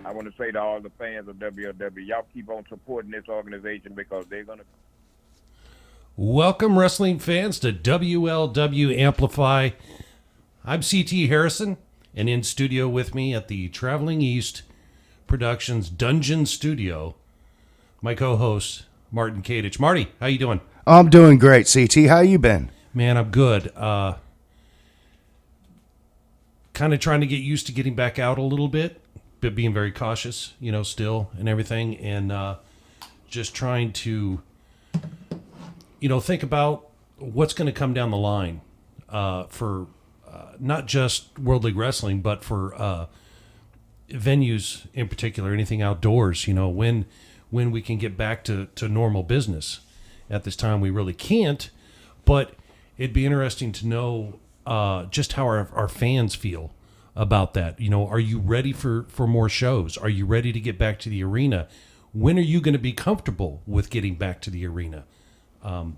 I want to say to all the fans of WLW, y'all keep on supporting this organization because they're going to. Welcome, wrestling fans, to WLW Amplify. I'm CT Harrison, and in studio with me at the Traveling East Productions Dungeon Studio, my co-host, Martin Kadich. Marty, how you doing? I'm doing great, CT. How you been? Man, I'm good. Kind of trying to get used to getting back out a little bit, but being very cautious, still and everything, and just trying to, think about what's going to come down the line for not just World League Wrestling, but for venues in particular, anything outdoors, when we can get back to normal business. At this time, we really can't, but it'd be interesting to know just how our fans feel about that. Are you ready for more shows? Are you ready to get back to the arena? When are you going to be comfortable with getting back to the arena?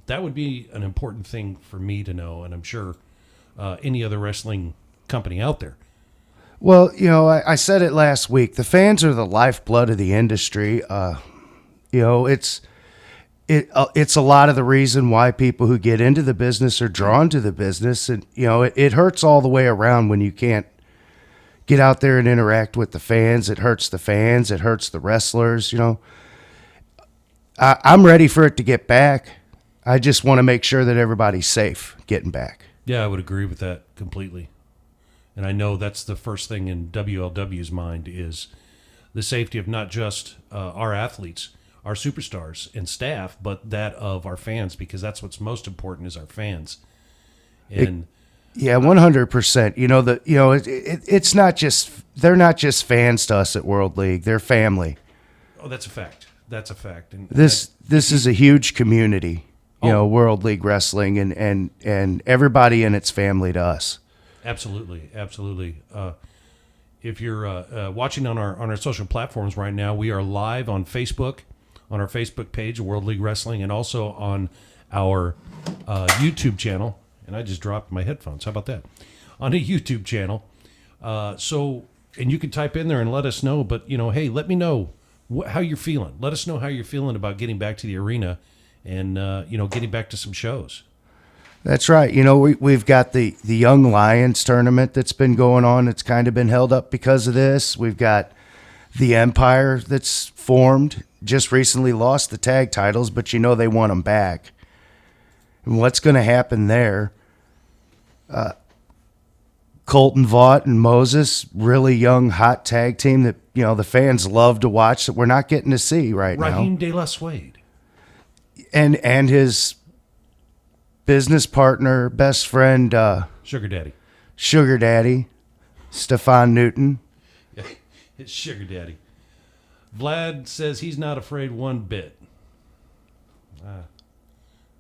That would be an important thing for me to know, and I'm sure any other wrestling company out there. Well, I said it last week. The fans are the lifeblood of the industry. It's a lot of the reason why people who get into the business are drawn to the business, and it hurts all the way around when you can't get out there and interact with the fans. It hurts the fans. It hurts the wrestlers. I'm ready for it to get back. I just want to make sure that everybody's safe getting back. Yeah, I would agree with that completely. And I know that's the first thing in WLW's mind is the safety of not just our athletes, our superstars and staff, but that of our fans, because that's what's most important is our fans. And 100%. It's not just, they're not just fans to us at World League. They're family. Oh, that's a fact. That's a fact. And this is a huge community. World League Wrestling and everybody in its family to us. Absolutely. If you're watching on our social platforms right now, we are live on Facebook, on our Facebook page, World League Wrestling, and also on our YouTube channel. And I just dropped my headphones. How about that? On a YouTube channel. And you can type in there and let us know. But, hey, let me know how you're feeling. Let us know how you're feeling about getting back to the arena and, getting back to some shows. That's right. We've got the Young Lions tournament that's been going on. It's kind of been held up because of this. We've got the Empire that's formed, just recently lost the tag titles, but they want them back. And what's going to happen there? Colton Vaught and Moses, really young, hot tag team that, the fans love to watch that we're not getting to see right now. Raheem De La Suede. And his business partner, best friend, Sugar Daddy, Stefan Newton. Yeah, it's Sugar Daddy. Vlad says he's not afraid one bit.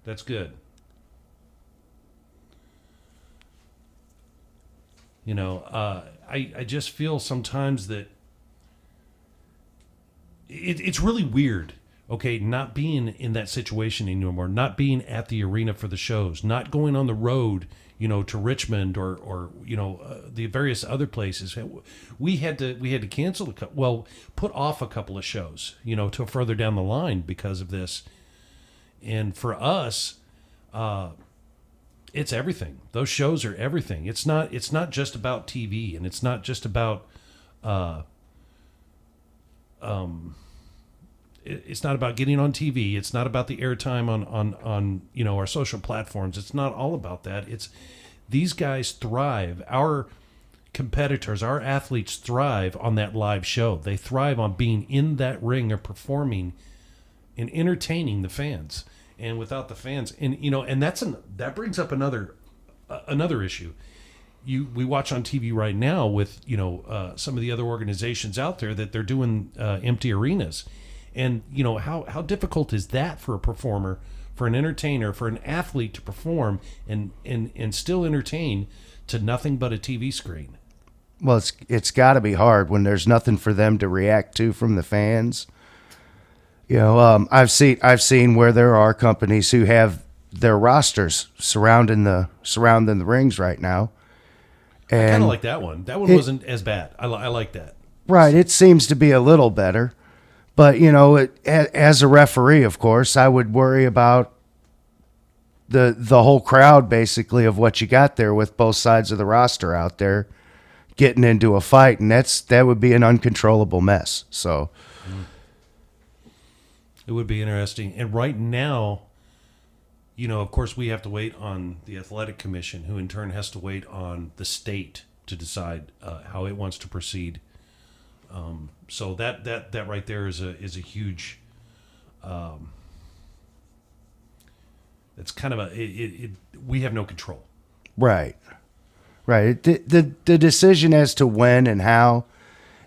That's good. I just feel sometimes that it's really weird. Okay, not being in that situation anymore, not being at the arena for the shows, not going on the road, to Richmond or the various other places. We had to cancel put off a couple of shows, to further down the line because of this. And for us, it's everything. Those shows are everything. It's not just about TV, and it's not just about it's not about getting on TV. It's not about the airtime on our social platforms. It's not all about that. It's these guys thrive. Our competitors, our athletes thrive on that live show. They thrive on being in that ring or performing and entertaining the fans. And without the fans, and that brings up another issue. We watch on TV right now with some of the other organizations out there that they're doing empty arenas. And, how difficult is that for a performer, for an entertainer, for an athlete to perform and still entertain to nothing but a TV screen? Well, it's got to be hard when there's nothing for them to react to from the fans. I've seen where there are companies who have their rosters surrounding the rings right now. And I kind of like that one. That one wasn't as bad. I like that. Right. It seems to be a little better. But, you know, as a referee, of course, I would worry about the whole crowd, basically, of what you got there with both sides of the roster out there getting into a fight. And that would be an uncontrollable mess. So it would be interesting. And right now, you know, of course, we have to wait on the athletic commission, who in turn has to wait on the state to decide how it wants to proceed. So that right there is a huge. It's kind of we have no control. Right. The decision as to when and how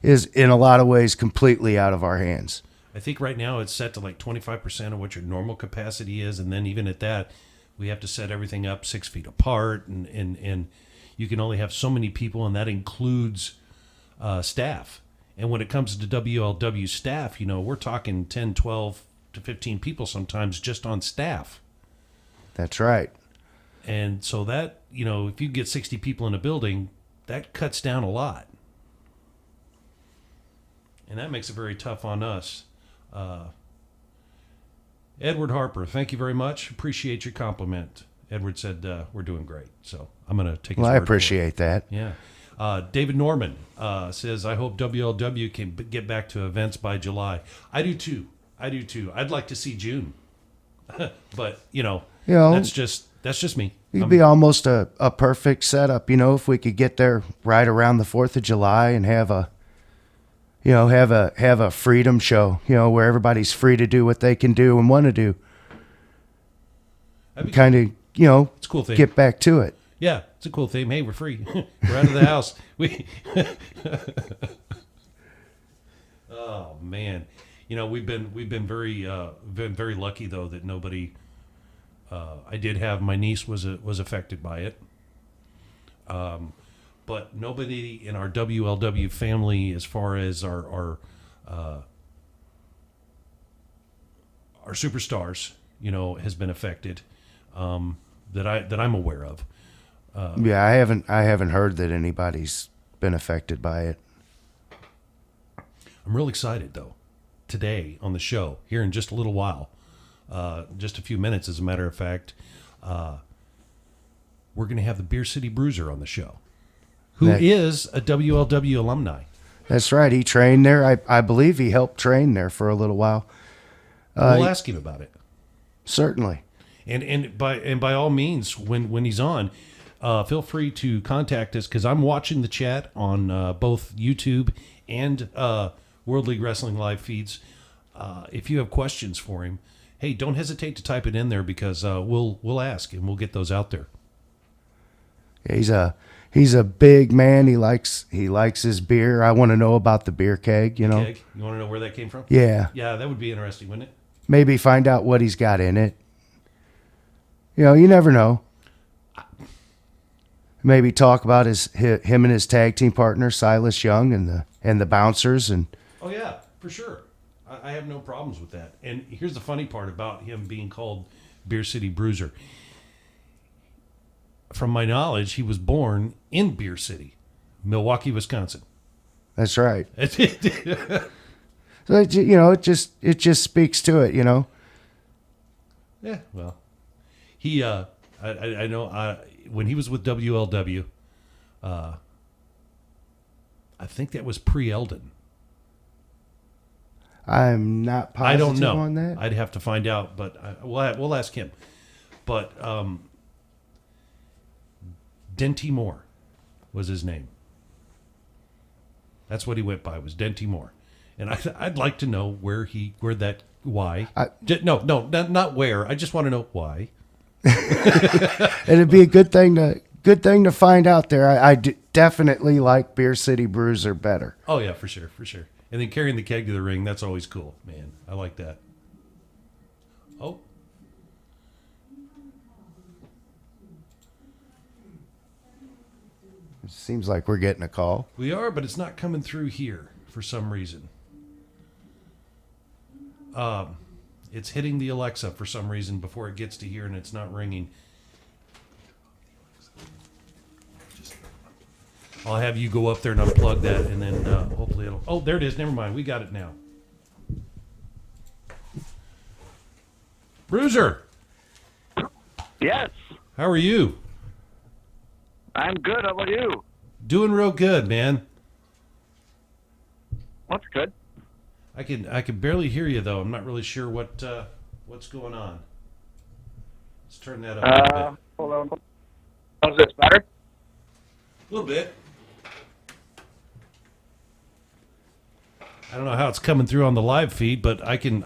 is in a lot of ways completely out of our hands. I think right now it's set to like 25% of what your normal capacity is, and then even at that, we have to set everything up 6 feet apart, and you can only have so many people, and that includes staff. And when it comes to WLW staff, you know, we're talking 10, 12 to 15 people sometimes just on staff. That's right. And so that, you know, if you get 60 people in a building, that cuts down a lot. And that makes it very tough on us. Edward Harper, thank you very much. Appreciate your compliment. Edward said we're doing great. So I'm going to take his word I appreciate that. Yeah. David Norman says, I hope WLW can get back to events by July. I do too. I'd like to see June. But, you know, that's just me. It'd be almost a perfect setup, you know, if we could get there right around the 4th of July and have a freedom show, you know, where everybody's free to do what they can do and want to do. Kind of, you know, it's a cool thing. Get back to it. Yeah, it's a cool thing. Hey, we're free. We're out of the house. Oh man, you know we've been very lucky though that nobody. I did have my niece was affected by it, but nobody in our WLW family, as far as our superstars, you know, has been affected that I'm aware of. Yeah, I haven't heard that anybody's been affected by it. I'm real excited though. Today on the show, here in just a little while, just a few minutes, as a matter of fact, we're going to have the Beer City Bruiser on the show, who is a WLW alumni. That's right. He trained there. I believe he helped train there for a little while. We'll ask him about it. Certainly. And by all means, when he's on, feel free to contact us, because I'm watching the chat on both YouTube and World League Wrestling live feeds. If you have questions for him, hey, don't hesitate to type it in there, because we'll ask and we'll get those out there. Yeah, he's a big man. He likes his beer. I want to know about the beer keg. You know, keg? You want to know where that came from? Yeah, that would be interesting, wouldn't it? Maybe find out what he's got in it. You know, you never know. Maybe talk about him and his tag team partner Silas Young and the Bouncers and. Oh yeah, for sure. I have no problems with that. And here's the funny part about him being called Beer City Bruiser. From my knowledge, he was born in Beer City, Milwaukee, Wisconsin. That's right. So you know, it just speaks to it, you know. Yeah. Well, he I know when he was with WLW, I think that was pre-Eldon. I'm not positive I don't know on that. I'd have to find out, but we'll ask him. But Denty Moore was his name. That's what he went by, was Denty Moore. And I'd like to know why. Not where. I just want to know why. It'd be a good thing to find out there. I definitely like Beer City Bruiser better. Oh yeah, for sure. And then carrying the keg to the ring, that's always cool, man. I like that. Oh. It seems like we're getting a call. We are, but it's not coming through here for some reason. It's hitting the Alexa for some reason before it gets to here, and it's not ringing. I'll have you go up there and unplug that, and then hopefully it'll. Oh, there it is. Never mind. We got it now. Bruiser, Yes, how are you? I'm good. How about you? Doing real good, man. That's good. I can barely hear you though. I'm not really sure what's going on. Let's turn that up a little bit. Hold on. How's this better? A little bit. I don't know how it's coming through on the live feed, but I can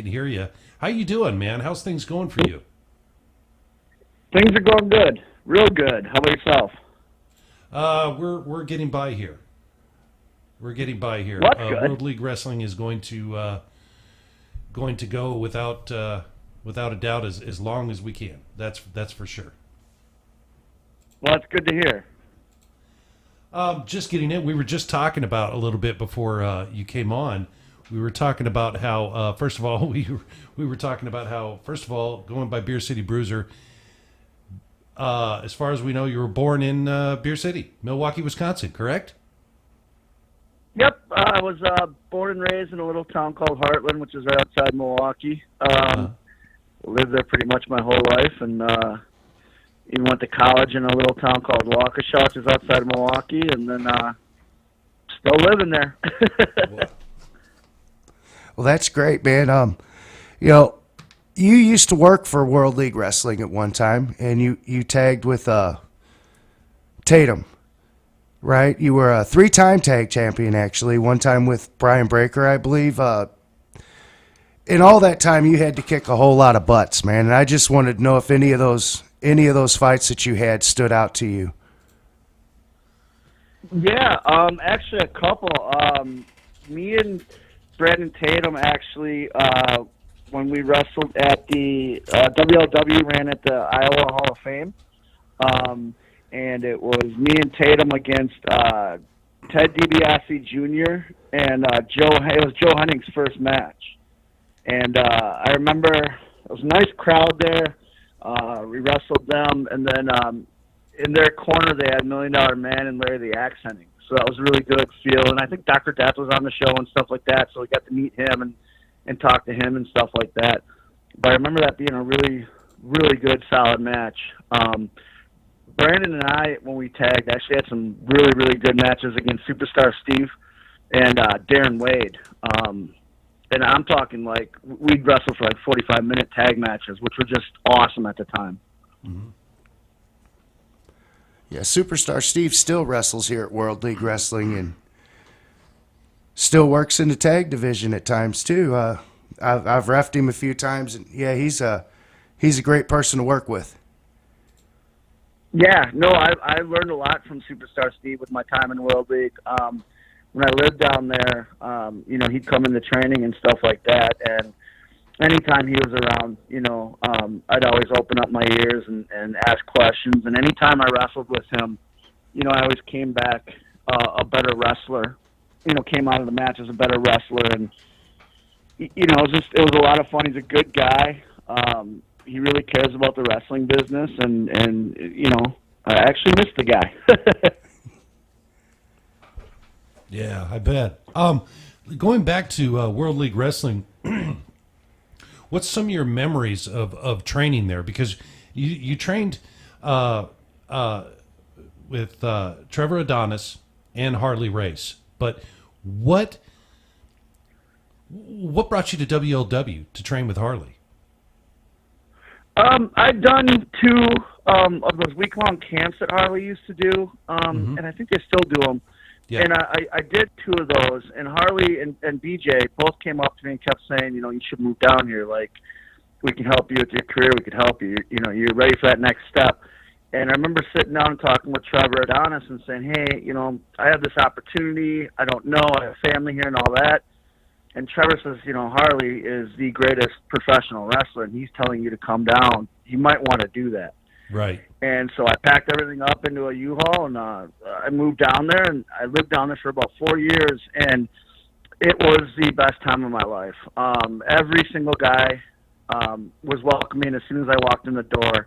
hear you. How you doing, man? How's things going for you? Things are going good. Real good. How about yourself? We're getting by here. We're getting by here. Well, that's good. World League Wrestling is going to go without a doubt as long as we can. That's for sure. Well, that's good to hear. Just getting in. We were just talking about a little bit before you came on. We were talking about how first of all going by Beer City Bruiser. As far as we know, you were born in Beer City, Milwaukee, Wisconsin, correct? Yep, I was born and raised in a little town called Heartland, which is right outside Milwaukee. Lived there pretty much my whole life, and even went to college in a little town called Waukesha, which is outside Milwaukee, and then still living there. Well, that's great, man. You used to work for World League Wrestling at one time, and you tagged with Tatum, right? You were a 3-time tag champion, actually. One time with Brian Breaker, I believe. In all that time, you had to kick a whole lot of butts, man. And I just wanted to know if any of those fights that you had stood out to you. Yeah, actually a couple. Me and Brandon Tatum actually, when we wrestled at the WLW, ran at the Iowa Hall of Fame, and it was me and Tatum against Ted DiBiase Jr. and Joe. It was Joe Henning's first match, and I remember it was a nice crowd there. We wrestled them, and then in their corner they had $1 Million Man and Larry the Axe Henning. So that was a really good feel. And I think Dr. Death was on the show and stuff like that, so we got to meet him and talk to him and stuff like that. But I remember that being a really, really good, solid match. Brandon and I, when we tagged, actually had some really, really good matches against Superstar Steve and Darren Wade. And I'm talking like we'd wrestle for like 45-minute tag matches, which were just awesome at the time. Mm-hmm. Yeah, Superstar Steve still wrestles here at World League Wrestling and still works in the tag division at times too. I've reffed him a few times, and yeah, he's a great person to work with. Yeah, no, I learned a lot from Superstar Steve with my time in World League. When I lived down there, he'd come into training and stuff like that, and anytime he was around, I'd always open up my ears and ask questions. And anytime I wrestled with him, I always came back a better wrestler. Came out of the match as a better wrestler, and it was a lot of fun. He's a good guy. He really cares about the wrestling business, and I actually miss the guy. Yeah, I bet. Going back to World League Wrestling. What's some of your memories of training there? Because you trained with Trevor Adonis and Harley Race, but what brought you to WLW to train with Harley? I'd done 2 of those week-long camps that Harley used to do, and I think they still do them. Yeah. And I did 2 of those, and Harley and BJ both came up to me and kept saying, you should move down here. Like, we can help you with your career. We could help you. You're ready for that next step. And I remember sitting down and talking with Trevor Adonis and saying, hey, I have this opportunity. I don't know. I have family here and all that. And Trevor says, Harley is the greatest professional wrestler, and he's telling you to come down. You might want to do that. Right. And so I packed everything up into a U-Haul, and I moved down there, and I lived down there for about 4 years, and it was the best time of my life. Every single guy was welcoming as soon as I walked in the door.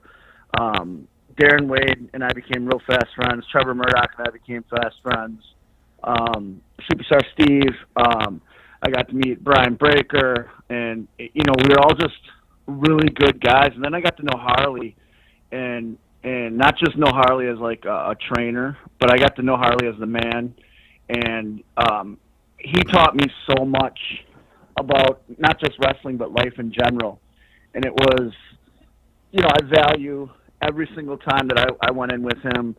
Darren Wade and I became real fast friends. Trevor Murdoch and I became fast friends. Superstar Steve. I got to meet Brian Breaker, and we were all just really good guys. And then I got to know Harley, and not just know Harley as like a trainer, but I got to know Harley as the man. And he taught me so much about not just wrestling, but life in general. And it was, I value every single time that I went in with him.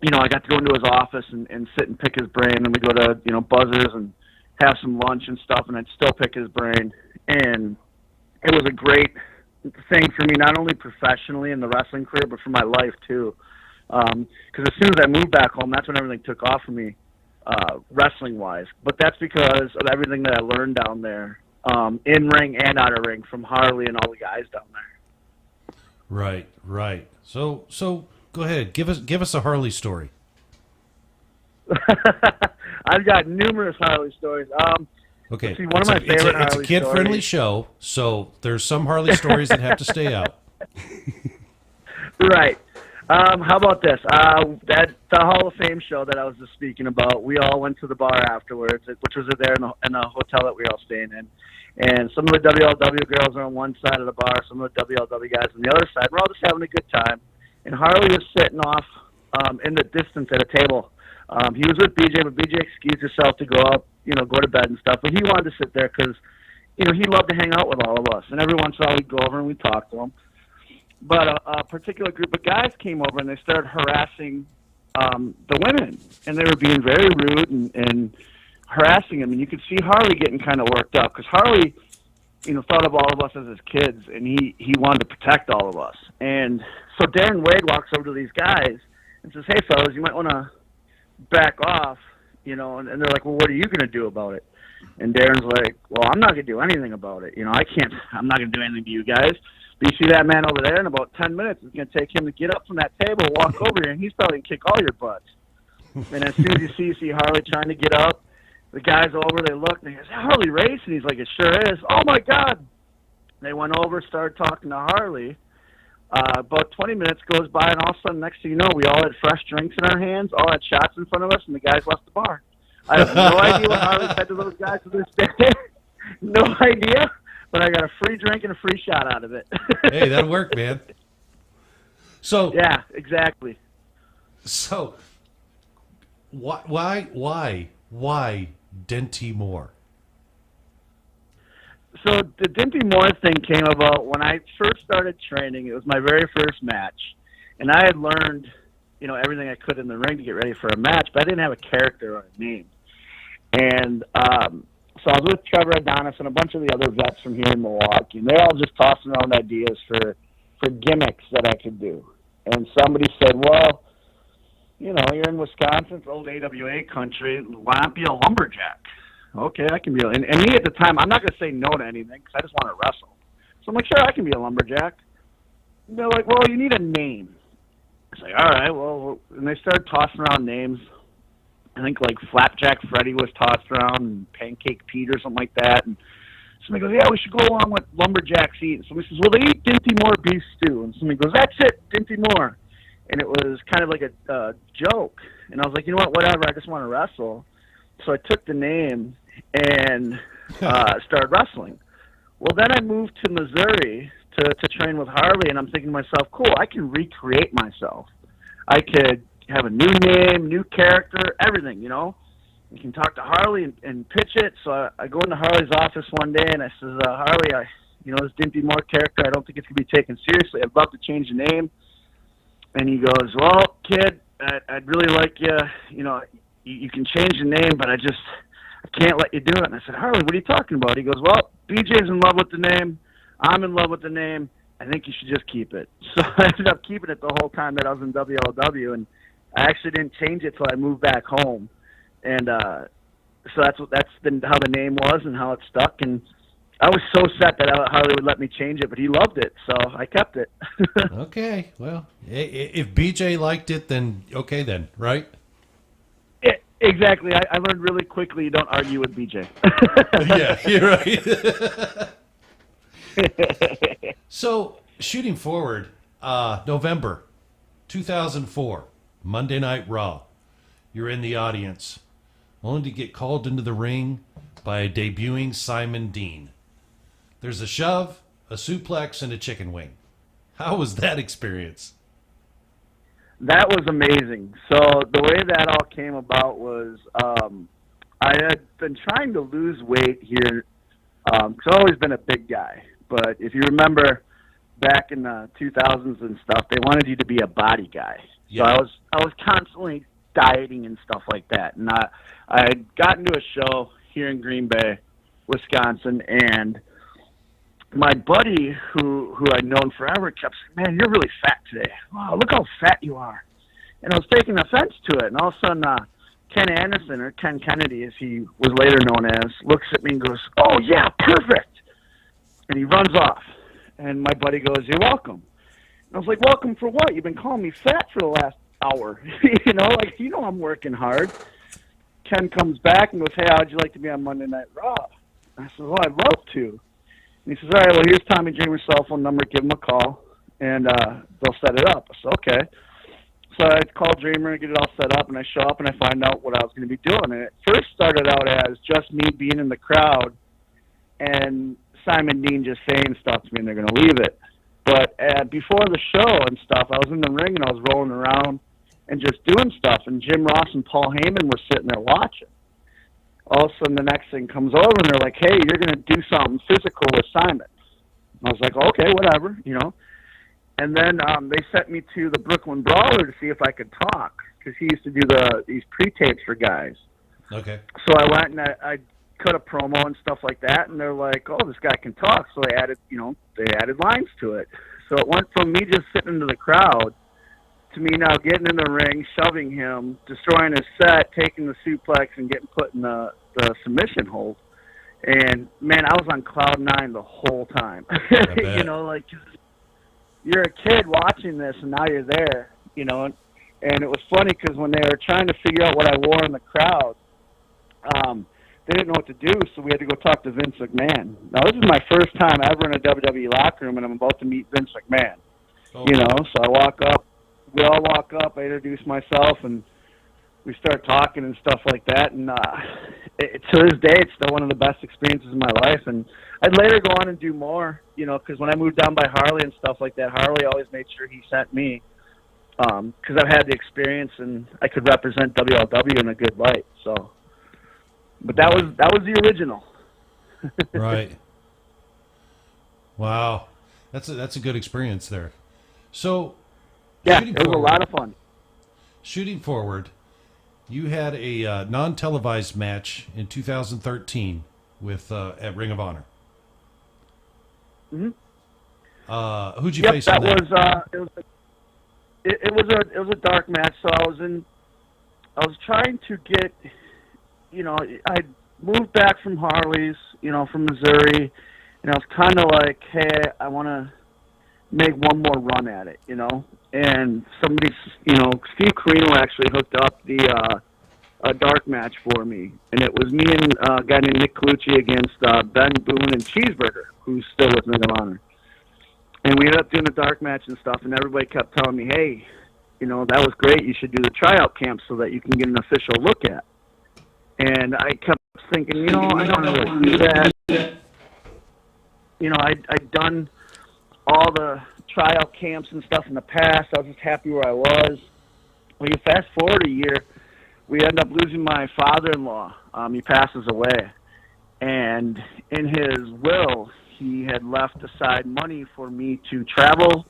I got to go into his office and sit and pick his brain, and we go to, Buzzers and have some lunch and stuff, and I'd still pick his brain. And it was a great thing for me, not only professionally in the wrestling career, but for my life too. Because as soon as I moved back home, that's when everything took off for me, wrestling-wise. But that's because of everything that I learned down there, in ring and out of ring, from Harley and all the guys down there. Right. So go ahead, give us a Harley story. I've got numerous Harley stories. Okay, see, one of my favorite Harley it's a kid-friendly stories. show, so there's some Harley stories that have to stay out. Right. How about this? The Hall of Fame show that I was just speaking about, we all went to the bar afterwards, which was there in the hotel that we were all staying in. And some of the WLW girls are on one side of the bar, some of the WLW guys on the other side. We're all just having a good time. And Harley was sitting off in the distance at a table. He was with BJ, but BJ excused himself to go up, go to bed and stuff. But he wanted to sit there because, he loved to hang out with all of us. And every once in a while we'd go over and we'd talk to him. But a particular group of guys came over and they started harassing the women. And they were being very rude and harassing him. And you could see Harley getting kind of worked up because Harley, thought of all of us as his kids. And he wanted to protect all of us. And so Darren Wade walks over to these guys and says, "Hey, fellas, you might want to back off," and they're like, "Well, what are you going to do about it?" And Darren's like, "Well, I'm not going to do anything about it. I'm not going to do anything to you guys. But you see that man over there, in about 10 minutes, it's going to take him to get up from that table, walk over here, and he's probably going to kick all your butts." And as soon as you see Harley trying to get up, the guys over, they look, and they go, "Is that Harley Race?" And he's like, "It sure is." "Oh, my God." They went over, started talking to Harley. About 20 minutes goes by, and all of a sudden, next thing you know, we all had fresh drinks in our hands, all had shots in front of us, and the guys left the bar. I have no idea what Harley said to those guys to this day. No idea, but I got a free drink and a free shot out of it. Hey, that'll work, man. So yeah, exactly. So why Denty Moore? So the Dinty Moore thing came about when I first started training. It was my very first match, and I had learned, everything I could in the ring to get ready for a match, but I didn't have a character or a name. And so I was with Trevor Adonis and a bunch of the other vets from here in Milwaukee, and they're all just tossing around ideas for gimmicks that I could do. And somebody said, "Well, you're in Wisconsin, it's old AWA country. Why not be a lumberjack?" Okay, I can be. And me at the time, I'm not going to say no to anything because I just want to wrestle. So I'm like, sure, I can be a lumberjack. And they're like, "Well, you need a name." I say, "All right, well," and they started tossing around names. I think like Flapjack Freddy was tossed around and Pancake Pete or something like that. And somebody goes, "Yeah, we should go along with lumberjacks eat." And somebody says, "Well, they eat Dinty Moore beef stew." And somebody goes, "That's it, Dinty Moore." And it was kind of like a joke. And I was like, you know what, whatever, I just want to wrestle. So I took the name and started wrestling. Well, then I moved to Missouri to train with Harley, and I'm thinking to myself, cool, I can recreate myself. I could have a new name, new character, everything, You can talk to Harley and pitch it. So I go into Harley's office one day, and I says, "Harley, this Dinty Moore character, I don't think it's going to be taken seriously. I'd love to change the name." And he goes, "Well, kid, I'd really like you, you can change the name, but I can't let you do it." And I said, "Harley, what are you talking about?" He goes, "Well, BJ's in love with the name. I'm in love with the name. I think you should just keep it." So I ended up keeping it the whole time that I was in WLW, and I actually didn't change it till I moved back home. And so that's how the name was and how it stuck. And I was so set that Harley would let me change it, but he loved it, so I kept it. Okay, well, if BJ liked it, then okay then, right? Yeah, exactly. I learned really quickly you don't argue with BJ. Yeah, you're right. So, shooting forward, November, 2004, Monday Night Raw. You're in the audience, only to get called into the ring by a debuting Simon Dean. There's a shove, a suplex, and a chicken wing. How was that experience? That was amazing. So the way that all came about was I had been trying to lose weight here. I've always been a big guy. But if you remember back in the 2000s and stuff, they wanted you to be a body guy. Yeah. So I was constantly dieting and stuff like that. And I had gotten to a show here in Green Bay, Wisconsin, and my buddy who I'd known forever kept saying, "Man, you're really fat today. Wow, look how fat you are." And I was taking offense to it. And all of a sudden, Ken Anderson, or Ken Kennedy as he was later known as, looks at me and goes, "Oh, yeah, perfect." And he runs off. And my buddy goes, "You're welcome." And I was like, "Welcome for what? You've been calling me fat for the last hour." I'm working hard. Ken comes back and goes, "Hey, how'd you like to be on Monday Night Raw?" I said, "Well, I'd love to." And he says, "All right, well, here's Tommy Dreamer's cell phone number. Give him a call, and they'll set it up." I said, "Okay." So I call Dreamer and get it all set up, and I show up and I find out what I was going to be doing. And it first started out as just me being in the crowd and Simon Dean just saying stuff to me, and they're going to leave it. But before the show and stuff, I was in the ring and I was rolling around and just doing stuff, and Jim Ross and Paul Heyman were sitting there watching. All of a sudden, the next thing comes over, and they're like, "Hey, you're going to do something physical with Simon." I was like, "Okay, whatever, And then they sent me to the Brooklyn Brawler to see if I could talk, because he used to do these pre-tapes for guys. Okay. So I went and I cut a promo and stuff like that, and they're like, "Oh, this guy can talk." So they added lines to it. So it went from me just sitting into the crowd to me now getting in the ring, shoving him, destroying his set, taking the suplex, and getting put in the submission hold. And, man, I was on cloud nine the whole time. You're a kid watching this, and now you're there, And it was funny because when they were trying to figure out what I wore in the crowd, they didn't know what to do, so we had to go talk to Vince McMahon. Now, this is my first time ever in a WWE locker room, and I'm about to meet Vince McMahon. Oh. So I walk up. We all walk up. I introduce myself, and we start talking and stuff like that. And to this day, it's still one of the best experiences of my life. And I'd later go on and do more, because when I moved down by Harley and stuff like that, Harley always made sure he sent me, because I've had the experience and I could represent WLW in a good light. So, but that was the original. Right. Wow, that's a good experience there. So. Yeah, it was a lot of fun. Shooting forward, you had a non-televised match in 2013 with at Ring of Honor. Mm-hmm. Who'd you face in that? It was a dark match. So I was trying to get, I moved back from Harley's, from Missouri, and I was kind of like, hey, I want to make one more run at it, And somebody, Steve Carino actually hooked up a dark match for me. And it was me and a guy named Nick Colucci against Ben Boone and Cheeseburger, who's still with Ring of Honor. And we ended up doing a dark match and stuff, and everybody kept telling me, hey, that was great. You should do the tryout camp so that you can get an official look at. And I kept thinking, I don't really do that. I'd done all the tryout camps and stuff in the past. I was just happy where I was. Well, you fast forward a year, we end up losing my father-in-law. He passes away. And in his will, he had left aside money for me to travel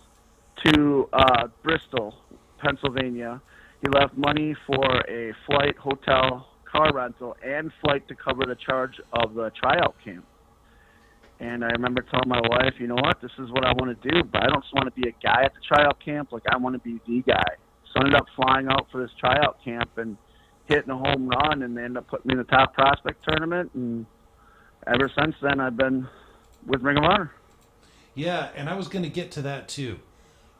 to Bristol, Pennsylvania. He left money for a flight, hotel, car rental, and flight to cover the charge of the tryout camp. And I remember telling my wife, you know what, this is what I want to do, but I don't just want to be a guy at the tryout camp. I want to be the guy. So I ended up flying out for this tryout camp and hitting a home run, and they ended up putting me in the top prospect tournament. And ever since then, I've been with Ring of Honor. Yeah, and I was going to get to that too.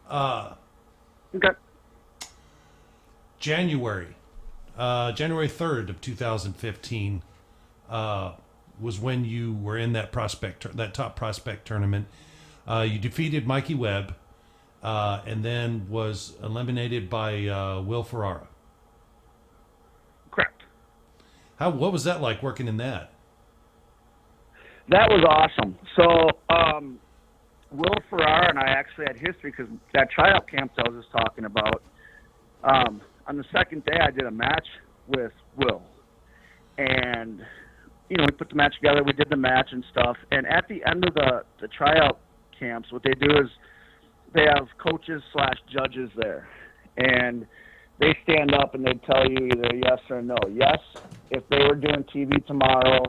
Okay. January 3rd of 2015 was when you were in that top prospect tournament. You defeated Mikey Webb and then was eliminated by Will Ferrara. Correct. What was that like working in that? That was awesome. So, Will Ferrara and I actually had history because that tryout camp that I was just talking about, on the second day I did a match with Will. And, we put the match together, we did the match and stuff. And at the end of the tryout camps, what they do is they have coaches/judges there. And they stand up and they tell you either yes or no. Yes, if they were doing TV tomorrow,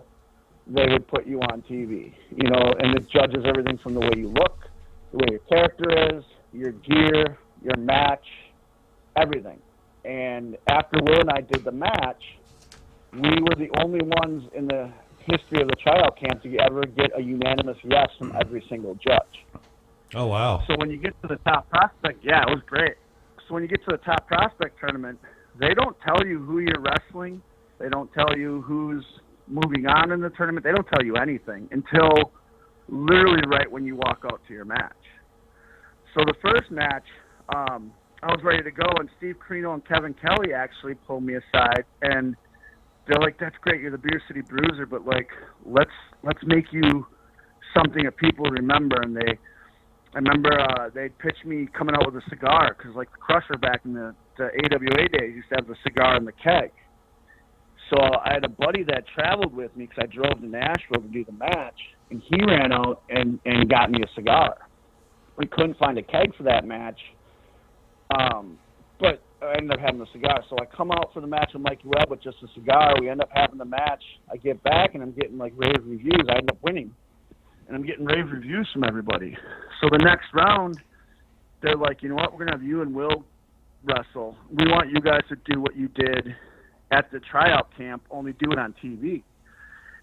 they would put you on TV, and it judges everything from the way you look, the way your character is, your gear, your match, everything. And after Will and I did the match, we were the only ones in the history of the tryout camp to ever get a unanimous yes from every single judge. Oh, wow. So when you get to the top prospect, yeah, it was great. So when you get to the top prospect tournament, they don't tell you who you're wrestling. They don't tell you who's moving on in the tournament. They don't tell you anything until literally right when you walk out to your match. So the first match, I was ready to go, and Steve Carino and Kevin Kelly actually pulled me aside, and they're like, "That's great, you're the Beer City Bruiser, but like, let's make you something that people remember." And I remember they pitched me coming out with a cigar because like the Crusher back in the AWA days used to have the cigar in the keg. So I had a buddy that traveled with me because I drove to Nashville to do the match, and he ran out and got me a cigar. We couldn't find a keg for that match, but I ended up having the cigar. So I come out for the match with Mikey Webb with just a cigar. We end up having the match. I get back, and I'm getting, like, rave reviews. I end up winning, and I'm getting rave reviews from everybody. So the next round, they're like, you know what, we're going to have you and Will wrestle. We want you guys to do what you did at the tryout camp, only do it on TV.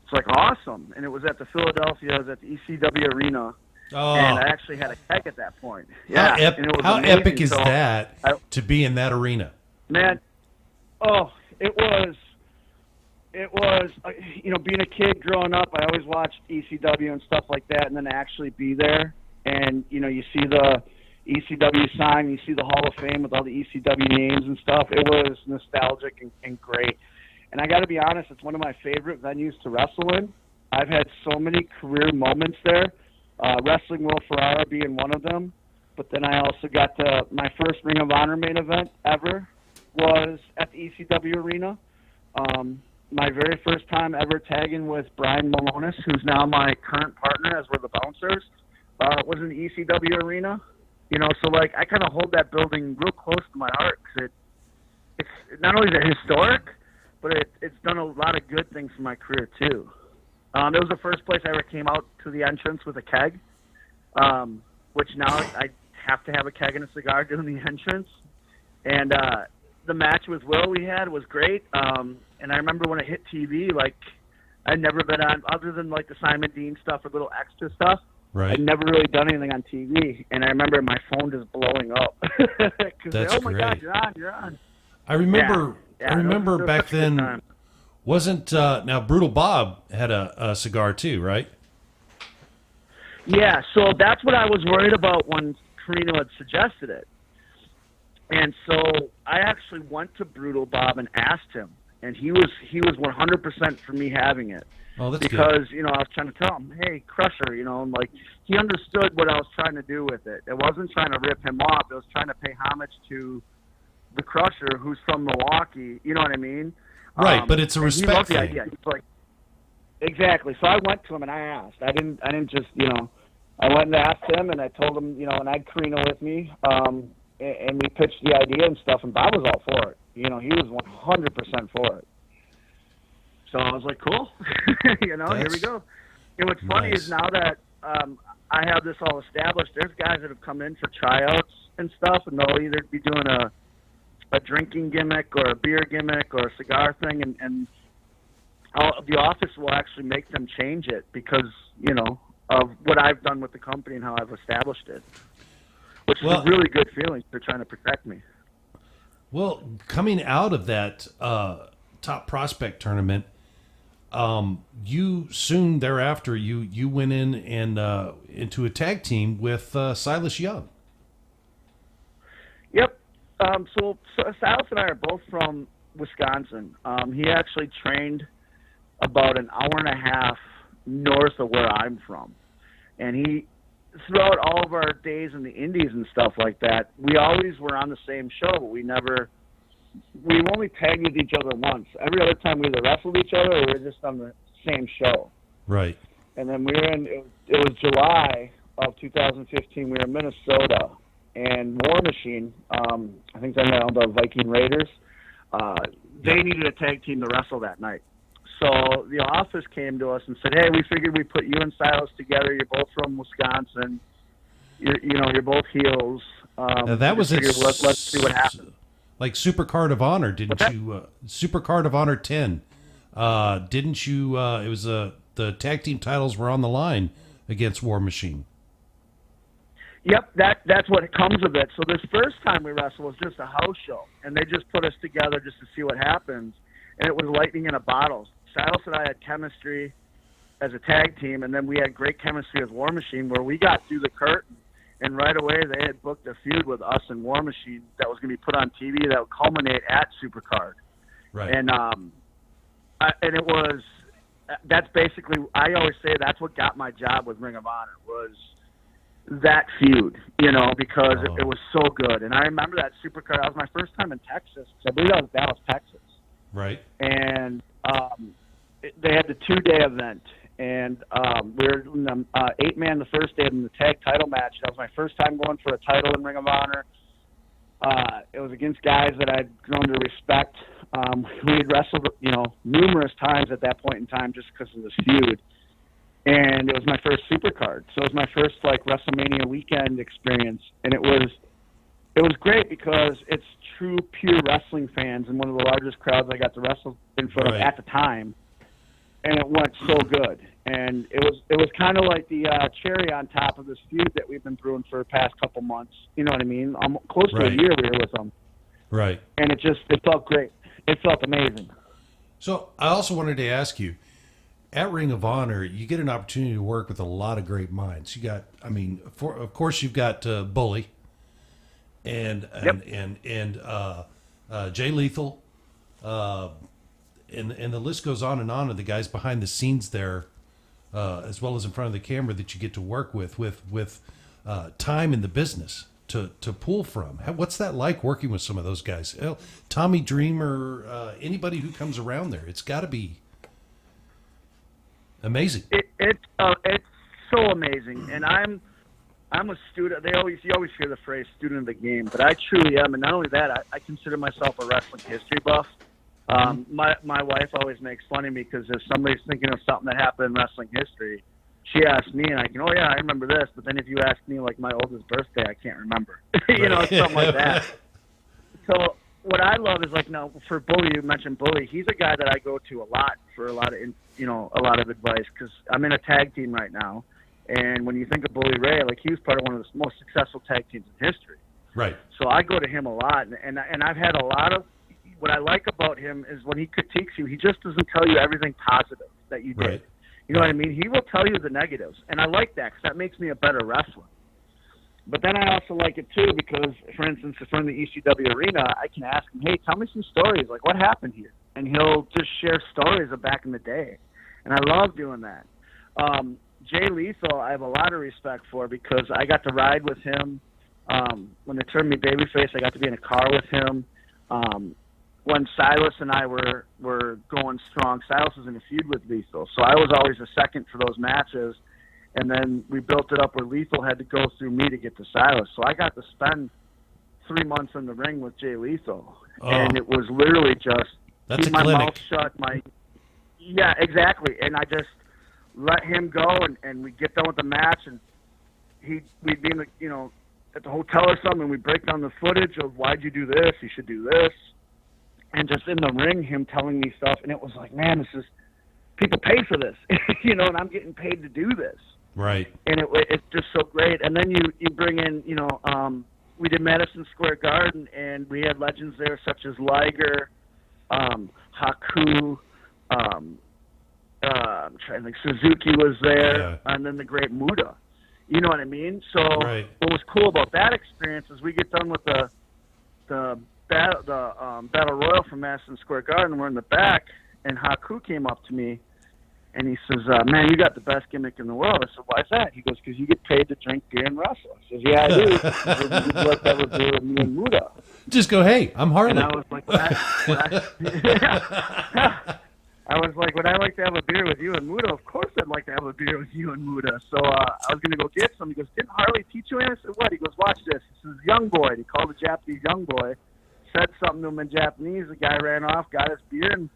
It's like awesome. And it was at the Philadelphia, it was at the ECW Arena. Oh. And I actually had a keg at that point. Yeah. How epic is that to be in that arena? Man, it was, being a kid growing up, I always watched ECW and stuff like that, and then to actually be there. And, you see the ECW sign, you see the Hall of Fame with all the ECW names and stuff. It was nostalgic and great. And I got to be honest, it's one of my favorite venues to wrestle in. I've had so many career moments there, wrestling Will Ferrara being one of them. But then I also got my first Ring of Honor main event ever was at the ECW Arena. My very first time ever tagging with Brian Malonis, who's now my current partner as we're the Bouncers, was in the ECW Arena. So like I kind of hold that building real close to my heart because it's not only is it historic, but it's done a lot of good things for my career too. It was the first place I ever came out to the entrance with a keg, which now I have to have a keg and a cigar doing the entrance. And the match with Will we had was great. And I remember when it hit TV, like I'd never been on, other than like the Simon Dean stuff or little extra stuff. Right. I'd never really done anything on TV, and I remember my phone just blowing up. That's oh my great. God, you're on. I remember back then. Time. Wasn't now Brutal Bob had a cigar too, right? Yeah, so that's what I was worried about when Carino had suggested it. And so I actually went to Brutal Bob and asked him, and he was 100% for me having it. Oh, that's because, good. I was trying to tell him, hey, Crusher, and like he understood what I was trying to do with it. It wasn't trying to rip him off. It was trying to pay homage to the Crusher, who's from Milwaukee. You know what I mean? Right, but it's a respect he loved the thing. idea. He's like, exactly. So I went to him and I asked. I didn't just, I went and asked him and I told him, and I had Carino with me, and we pitched the idea and stuff, and Bob was all for it. He was 100% for it. So I was like, cool, here we go. And what's funny is now that I have this all established, there's guys that have come in for tryouts and stuff, and they'll either be doing a drinking gimmick or a beer gimmick or a cigar thing, and the office will actually make them change it because, of what I've done with the company and how I've established it, which is a really good feeling. They're trying to protect me. Well, coming out of that top prospect tournament, you soon thereafter you went in and into a tag team with Silas Young. So Silas and I are both from Wisconsin. He actually trained about an hour and a half north of where I'm from. And throughout all of our days in the Indies and stuff like that, we always were on the same show, but we only tagged with each other once. Every other time we either wrestled each other or we were just on the same show. Right. And then it was July of 2015, we were in Minnesota, and War Machine, I think they're now the Viking Raiders, they needed a tag team to wrestle that night. So the office came to us and said, hey, we figured we'd put you and Silas together. You're both from Wisconsin. You're both heels. Now that was let's see what happens. Like Super Card of Honor, didn't you? Super Card of Honor 10. Didn't you? It was the tag team titles were on the line against War Machine. Yep, that's what comes of it. So this first time we wrestled was just a house show, and they just put us together just to see what happens, and it was lightning in a bottle. Silas and I had chemistry as a tag team, and then we had great chemistry with War Machine, where we got through the curtain, and right away they had booked a feud with us and War Machine that was going to be put on TV that would culminate at Supercard. Right. And it was, that's basically, I always say that's what got my job with Ring of Honor, was that feud, because it was so good. And I remember that Supercard, that was my first time in Texas. I believe that was Dallas, Texas. Right. And they had the 2-day event, and we were in the 8-man the first day in the tag title match. That was my first time going for a title in Ring of Honor. It was against guys that I'd grown to respect. We had wrestled, numerous times at that point in time just because of this feud. And it was my first Supercard, so it was my first WrestleMania weekend experience, and it was great because it's true pure wrestling fans and one of the largest crowds I got to wrestle in front of at the time, and it went so good. And it was kind of like the cherry on top of this feud that we've been brewing for the past couple months. You know what I mean? Close to a year we were with them. Right. And it felt great. It felt amazing. So I also wanted to ask you, at Ring of Honor, you get an opportunity to work with a lot of great minds. You got, of course, you've got Bully and Jay Lethal, and the list goes on of the guys behind the scenes there, as well as in front of the camera that you get to work with time in the business to pull from. What's that like working with some of those guys? Tommy Dreamer, anybody who comes around there, it's got to be amazing. It's so amazing, and I'm a student. You always hear the phrase "student of the game," but I truly am, and not only that, I consider myself a wrestling history buff. My wife always makes fun of me because if somebody's thinking of something that happened in wrestling history, she asks me, and I can, I remember this. But then if you ask me my oldest birthday, I can't remember. Something like that. So what I love is for Bully, you mentioned Bully. He's a guy that I go to a lot for a lot of advice because I'm in a tag team right now, and when you think of Bully Ray, he was part of one of the most successful tag teams in history. Right. So I go to him a lot, and I've had a lot of. What I like about him is when he critiques you, he just doesn't tell you everything positive that you did. Right. You know what I mean? He will tell you the negatives, and I like that because that makes me a better wrestler. But then I also like it too because, for instance, if we're in the ECW arena, I can ask him, hey, tell me some stories, what happened here? And he'll just share stories of back in the day. And I love doing that. Jay Lethal, I have a lot of respect for because I got to ride with him. When they turned me babyface, I got to be in a car with him. When Silas and I were going strong, Silas was in a feud with Lethal. So I was always a second for those matches. And then we built it up where Lethal had to go through me to get to Silas. So I got to spend 3 months in the ring with Jay Lethal. Oh. And it was literally just keep my mouth shut. Yeah, exactly. And I just let him go, and we'd get done with the match, and we'd be in the, at the hotel or something, and we'd break down the footage of why'd you do this, you should do this. And just in the ring, him telling me stuff, and it was like, man, this is, people pay for this, and I'm getting paid to do this. Right. And it's just so great. And then you bring in, we did Madison Square Garden, and we had legends there such as Liger, Haku, I'm trying to think, Suzuki was there, and then the great Muda. You know what I mean? So what was cool about that experience is we get done with the Battle Royal from Madison Square Garden. We're in the back, and Haku came up to me, and he says, "Man, you got the best gimmick in the world." I said, "Why is that?" He goes, "Because you get paid to drink beer and wrestle." I says, "Yeah, I do." He says, "What that would do with me and Muda?" Just go, "Hey, I'm Harley." And I was like, I was like, "Would I like to have a beer with you and Muda?" "Of course I'd like to have a beer with you and Muda." So I was going to go get some. He goes, "Didn't Harley teach you anything?" I said, "What?" He goes, "Watch this." This is young boy. He called the Japanese young boy, said something to him in Japanese. The guy ran off, got his beer, and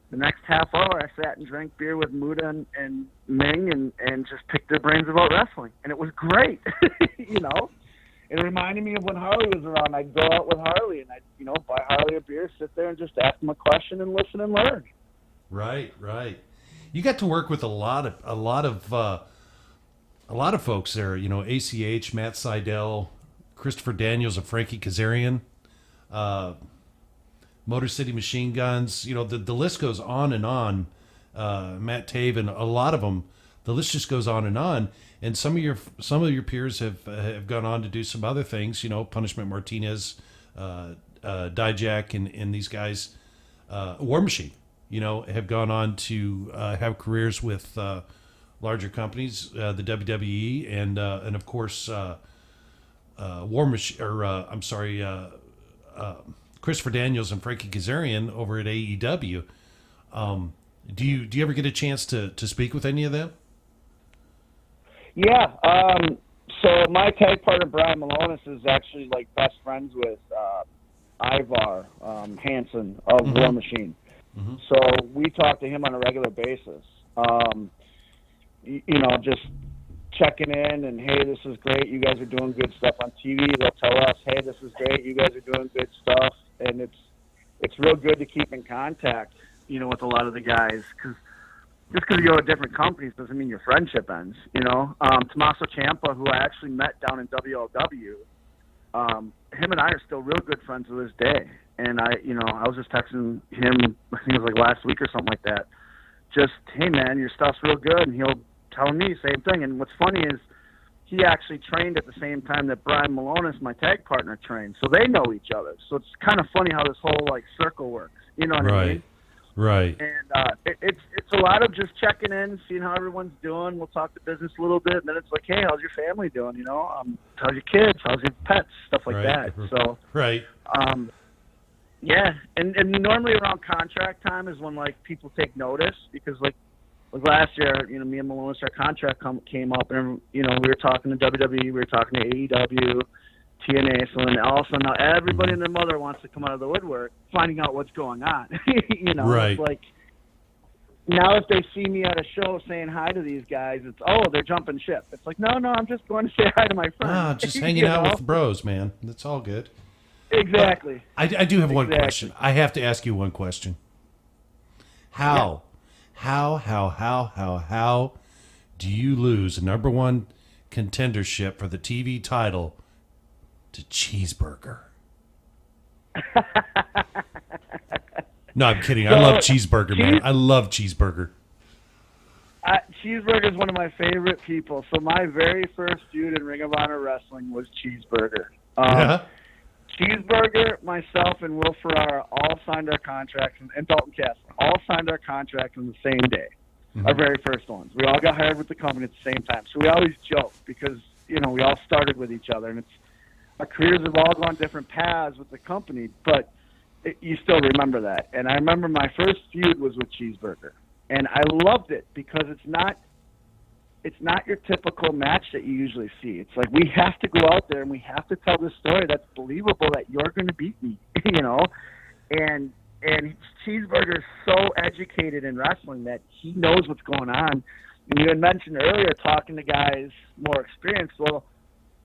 the next half hour I sat and drank beer with Muda and Ming and just picked their brains about wrestling. And it was great, you know. It reminded me of when Harley was around. I'd go out with Harley and I'd, buy Harley a beer, sit there and just ask him a question and listen and learn. Right. You got to work with a lot of folks there. ACH, Matt Seidel, Christopher Daniels, and Frankie Kazarian, Motor City Machine Guns. The list goes on and on. Matt Taven, a lot of them. The list just goes on and on. And some of your peers have gone on to do some other things. Punishment Martinez, Dijak, and these guys, War Machine. Have gone on to have careers with larger companies, the WWE, and of course, War Machine. Christopher Daniels and Frankie Kazarian over at AEW. Do you ever get a chance to speak with any of them? Yeah. So my tag partner Brian Malonis is actually best friends with Ivar Hansen of War Machine. Mm-hmm. So we talk to him on a regular basis. Just checking in and, hey, this is great. You guys are doing good stuff on TV. They'll tell us, hey, this is great. You guys are doing good stuff. And it's real good to keep in contact, with a lot of the guys. Just because you go to different companies doesn't mean your friendship ends, Tommaso Ciampa, who I actually met down in WLW, him and I are still real good friends to this day. And I was just texting him, I think it was last week or something like that. Just, hey man, your stuff's real good. And he'll tell me the same thing. And what's funny is he actually trained at the same time that Brian Malonis, my tag partner, trained. So they know each other. So it's kind of funny how this whole circle works. You know what I mean? Right. And it's a lot of just checking in, seeing how everyone's doing. We'll talk to business a little bit, and then it's like, hey, how's your family doing? How's your kids? How's your pets? Stuff like that. So right. Yeah, and normally around contract time is when people take notice because last year, me and Malonis, our contract came up, and we were talking to WWE, we were talking to AEW, TNA, so then all of a sudden now everybody and their mother wants to come out of the woodwork, finding out what's going on. Right. It's now if they see me at a show saying hi to these guys, it's they're jumping ship. It's no, I'm just going to say hi to my friend. Just hanging out with bros, man. That's all good. Exactly. I do have one question. I have to ask you one question. How do you lose a number one contendership for the TV title to Cheeseburger? No, I'm kidding. I love Cheeseburger, man. I love Cheeseburger. Cheeseburger is one of my favorite people. So my very first feud in Ring of Honor Wrestling was Cheeseburger. Cheeseburger, myself, and Will Ferrara all signed our contracts, and Dalton Castle all signed our contracts on the same day, our very first ones. We all got hired with the company at the same time. So we always joke because, we all started with each other, and our careers have all gone different paths with the company, but you still remember that. And I remember my first feud was with Cheeseburger, and I loved it because it's not your typical match that you usually see. It's we have to go out there and we have to tell this story that's believable that you're going to beat me, And Cheeseburger is so educated in wrestling that he knows what's going on. And you had mentioned earlier talking to guys more experienced. Well,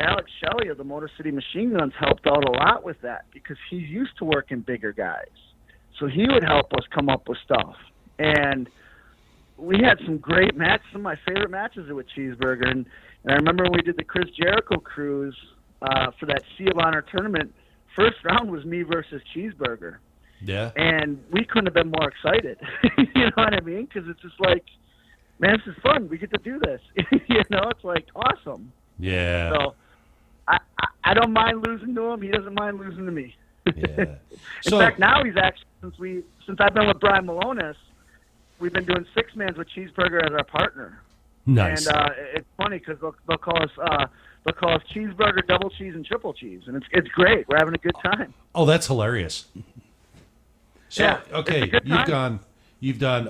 Alex Shelley of the Motor City Machine Guns helped out a lot with that because he's used to working bigger guys. So he would help us come up with stuff. And we had some great matches. Some of my favorite matches are with Cheeseburger. And I remember when we did the Chris Jericho cruise for that Sea of Honor tournament, first round was me versus Cheeseburger. Yeah. And we couldn't have been more excited. You know what I mean? Because it's just man, this is fun. We get to do this. It's awesome. Yeah. So I don't mind losing to him. He doesn't mind losing to me. Yeah. In fact, now he's actually since I've been with Brian Malonis, we've been doing 6-mans with Cheeseburger as our partner. Nice. And it's funny because they'll call us Cheeseburger, Double Cheese, and Triple Cheese, and it's great. We're having a good time. Oh, that's hilarious. So, Yeah, okay, it's a good time. you've done,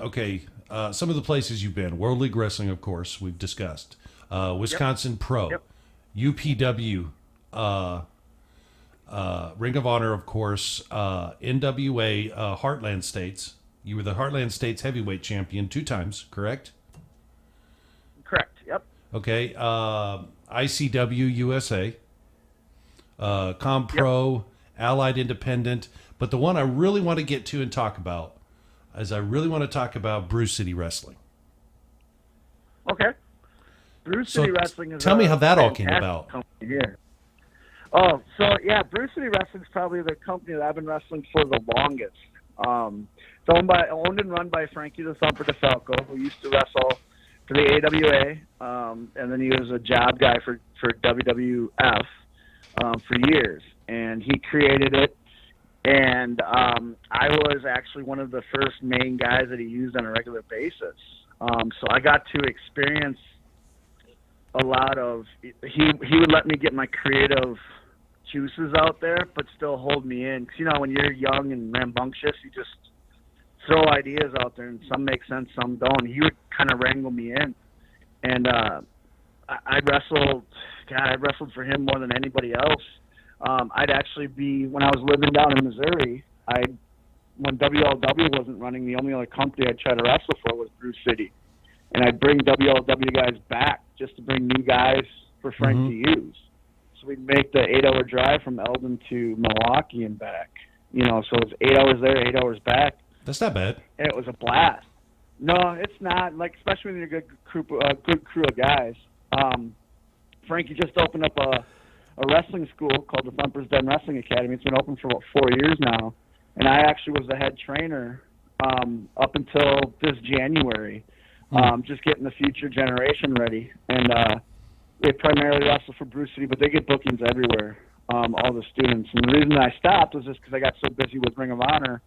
some of the places you've been. World League Wrestling, of course, we've discussed. Wisconsin Pro, Yep. UPW, Ring of Honor, of course, NWA, Heartland States. You were the Heartland States heavyweight champion 2 times, correct? Correct. Yep. Okay. ICW USA, Compro, Allied Independent. But the one I really want to get to and talk about is I really want to talk about Bruce City Wrestling. Okay. Bruce So City Wrestling is tell me a how that all came fantastic about. company here. Oh, so yeah, Bruce City Wrestling is probably the company that I've been wrestling for the longest. It's owned and run by Frankie the Thumper DeFalco, who used to wrestle for the AWA, and then he was a job guy for WWF for years, and he created it. And I was actually one of the first main guys that he used on a regular basis. So I got to experience a lot of. He would let me get my creative juices out there, but still hold me in. 'Cause, you know, when you're young and rambunctious, you just throw ideas out there, and some make sense, some don't. He would kind of wrangle me in, and I wrestled. God, I wrestled for him more than anybody else. I'd actually be, when I was living down in Missouri, when WLW wasn't running, the only other company I'd try to wrestle for was Bruce City. And I'd bring WLW guys back just to bring new guys for Frank to use. So we'd make the 8-hour drive from Eldon to Milwaukee and back. You know, so it was 8 hours there, 8 hours back. That's not bad. And it was a blast. No, it's not. Like, especially when you're a good crew of guys. Frankie just opened up a wrestling school called the Thumper's Den Wrestling Academy. It's been open for about 4 years now, and I actually was the head trainer up until this January, just getting the future generation ready. And they primarily wrestle for Bruce City, but they get bookings everywhere, all the students. And the reason I stopped was just because I got so busy with Ring of Honor,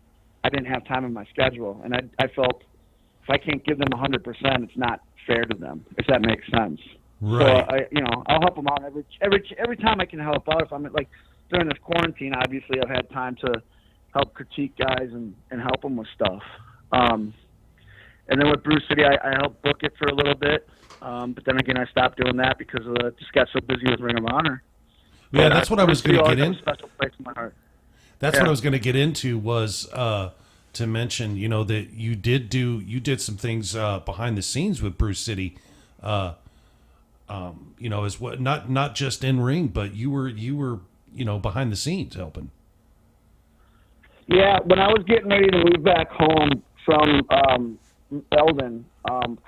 I didn't have time in my schedule, and I felt if I can't give them 100%, it's not fair to them, if that makes sense. Right. So I'll help them out every time I can help out. If I'm like during this quarantine, obviously I've had time to help critique guys and help them with stuff. And then with Bruce City, I helped book it for a little bit, but then again I stopped doing that because I just got so busy with Ring of Honor. Yeah, that's what I was going to get in. Special place in my heart. That's what I was going to get into was to mention, you know, that you did some things behind the scenes with Bruce City. You know, as what not just in ring, but you were behind the scenes helping. Yeah, when I was getting ready to move back home from Eldon,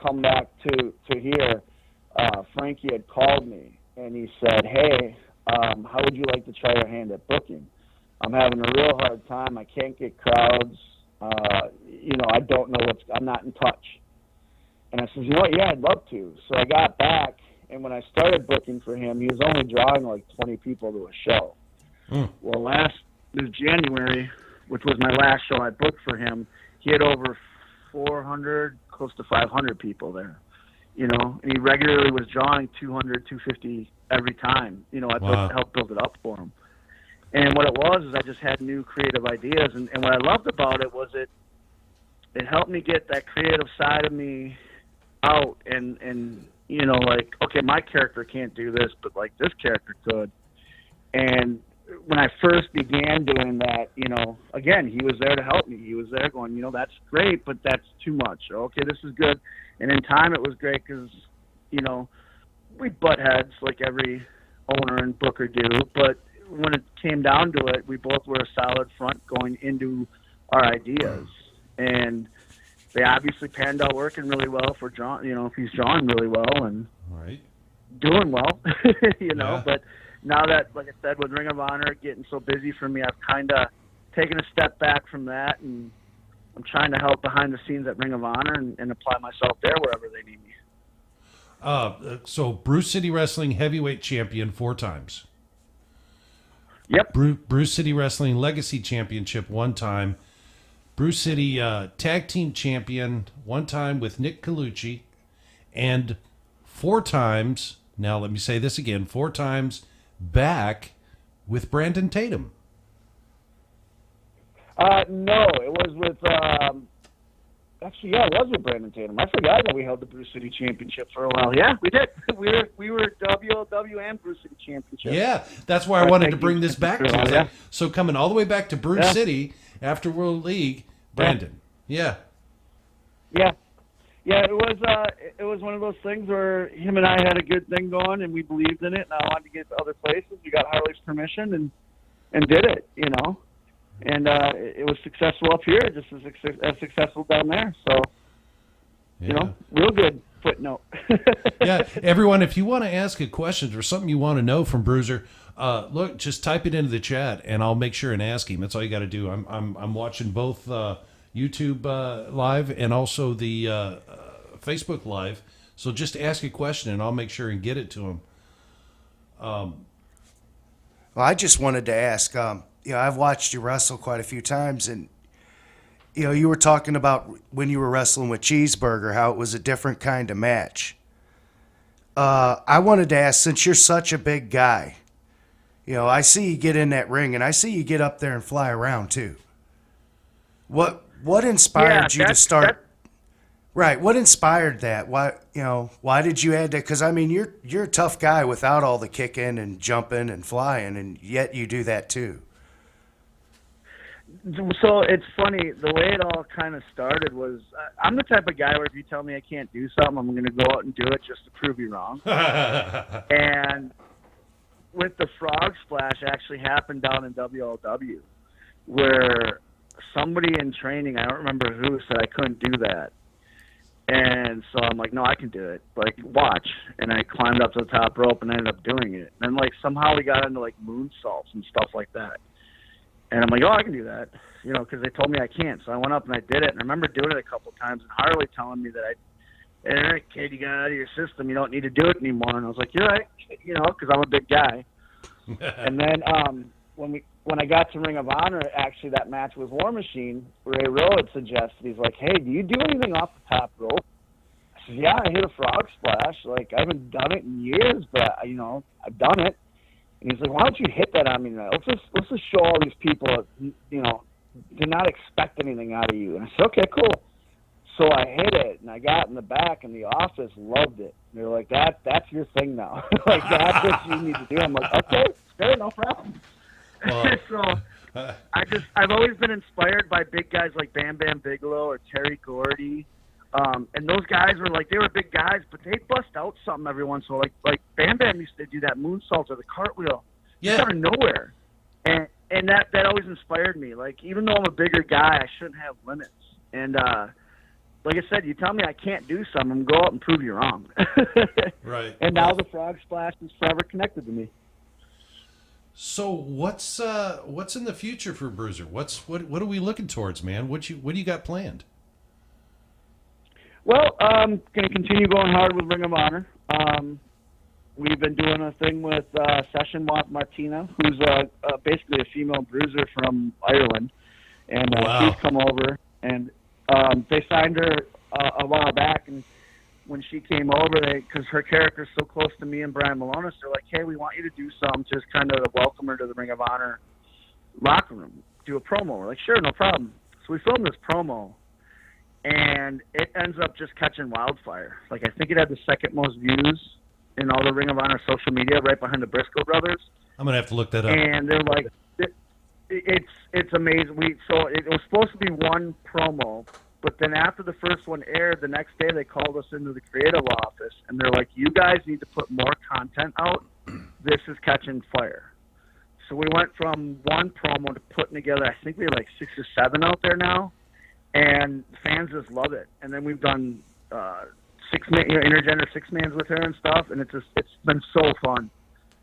come back to here, Frankie had called me and he said, "Hey, how would you like to try your hand at booking? I'm having a real hard time. I can't get crowds. I don't know I'm not in touch." And I said, "You know what? Yeah, I'd love to." So I got back. And when I started booking for him, he was only drawing like 20 people to a show. Well, this January, which was my last show I booked for him, he had over 400, close to 500 people there. You know, and he regularly was drawing 200, 250 every time. You know, I helped build it up for him. And what it was is I just had new creative ideas. And what I loved about it was it helped me get that creative side of me out and you know, like, okay, my character can't do this, but like this character could. And when I first began doing that, you know, again, he was there to help me. He was there going, you know, that's great, but that's too much. Okay, this is good. And in time it was great because, you know, we butt heads like every owner and booker do. But when it came down to it, we both were a solid front going into our ideas. And they obviously panned out working really well for John. You know, if he's drawing really well and doing well, you know. Yeah. But now that, like I said, with Ring of Honor getting so busy for me, I've kind of taken a step back from that, and I'm trying to help behind the scenes at Ring of Honor and apply myself there wherever they need me. So Bruce City Wrestling heavyweight champion 4 times. Yep. Bruce City Wrestling Legacy Championship one time. Bruce City Tag Team Champion one time with Nick Colucci. And 4 times, now let me say this again, 4 times back with Brandon Tatum. No, it was with, actually, yeah, it was with Brandon Tatum. I forgot that we held the Bruce City Championship for a while. Yeah, we did. We were WLW and Bruce City Championship. Yeah, that's why I wanted to bring this back to you. Yeah. So coming all the way back to Bruce City after World League, Brandon. Yeah. Yeah. Yeah, it was one of those things where him and I had a good thing going, and we believed in it, and I wanted to get to other places. We got Harley's permission and did it, you know. And it was successful up here, just as successful down there. So, you know, real good footnote. Yeah, everyone, if you want to ask a question or something you want to know from Bruiser, look, just type it into the chat, and I'll make sure and ask him. That's all you got to do. I'm watching both YouTube live and also the Facebook live. So just ask a question, and I'll make sure and get it to him. Well, I just wanted to ask. I've watched you wrestle quite a few times, and you were talking about when you were wrestling with Cheeseburger, how it was a different kind of match. I wanted to ask, since you're such a big guy, I see you get in that ring, and I see you get up there and fly around too. What inspired you to start? Right. What inspired that? Why did you add that? Because I mean, you're a tough guy without all the kicking and jumping and flying, and yet you do that too. So it's funny, the way it all kind of started was, I'm the type of guy where if you tell me I can't do something, I'm going to go out and do it just to prove you wrong. And with the frog splash actually happened down in WLW, where somebody in training, I don't remember who, said I couldn't do that. And so I'm like, no, I can do it. Like, watch. And I climbed up to the top rope and ended up doing it. And then, somehow we got into, moonsaults and stuff like that. And I'm like, oh, I can do that, because they told me I can't. So I went up and I did it. And I remember doing it a couple of times, and Harley telling me that hey, all right, kid, you got it out of your system. You don't need to do it anymore. And I was like, you're right, because I'm a big guy. And then when I got to Ring of Honor, actually that match with War Machine, Ray Rowe had suggested, he's like, hey, do you do anything off the top rope? I said, yeah, I hit a frog splash. I haven't done it in years, but, I've done it. And he's like, why don't you hit that on me tonight? Let's just show all these people, to not expect anything out of you. And I said, okay, cool. So I hit it, and I got in the back, and the office loved it. They're like, that's your thing now. That's what you need to do. I'm like, okay, fair, no problem. So I've always been inspired by big guys like Bam Bam Bigelow or Terry Gordy. And those guys were they were big guys, but they bust out something every once in a while. Like Bam Bam used to do that moonsault or the cartwheel out of nowhere. And that always inspired me. Even though I'm a bigger guy, I shouldn't have limits. And like I said, you tell me I can't do something, go out and prove you wrong. Right. And now the frog splash is forever connected to me. So what's in the future for Bruiser? What are we looking towards, man? What do you got planned? Well, I'm going to continue going hard with Ring of Honor. We've been doing a thing with Session Martina, who's basically a female bruiser from Ireland. And wow. She's come over, and they signed her a while back. And when she came over, because her character's so close to me and Brian Malonis, they're like, hey, we want you to do something, just kind of welcome her to the Ring of Honor locker room, do a promo. We're like, sure, no problem. So we filmed this promo. And it ends up just catching wildfire. I think it had the second most views in all the Ring of Honor social media, right behind the Briscoe brothers. I'm gonna have to look that up. And they're like, it's amazing. So it was supposed to be one promo, but then after the first one aired, the next day they called us into the creative office, and they're like, you guys need to put more content out. This is catching fire. So we went from one promo to putting together, I think we had 6 or 7 out there now. And fans just love it. And then we've done intergender 6-mans with her and stuff, and it's been so fun.